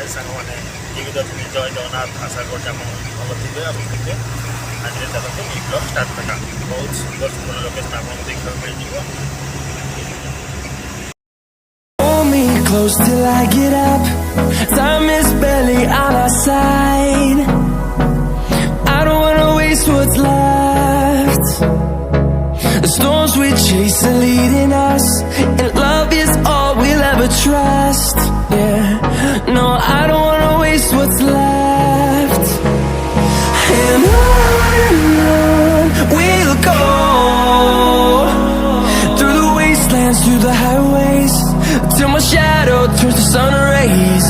हाय सांगने जीवित अथी जय जगन्नाथ आशा कर भल थे आप देखिए आज चलते ये ब्लॉग स्टार्ट करना बहुत सुंदर सुंदर लोकेशन आपको देखने मिल Hold me close till I get up. Time is barely on our side. I don't wanna waste what's left. The storms we chase are leading us, and love is all we'll ever trust. Yeah, no, I don't wanna waste what's left. And on we'll go, through the wastelands, through the highways, till my shadow turns to sun rays.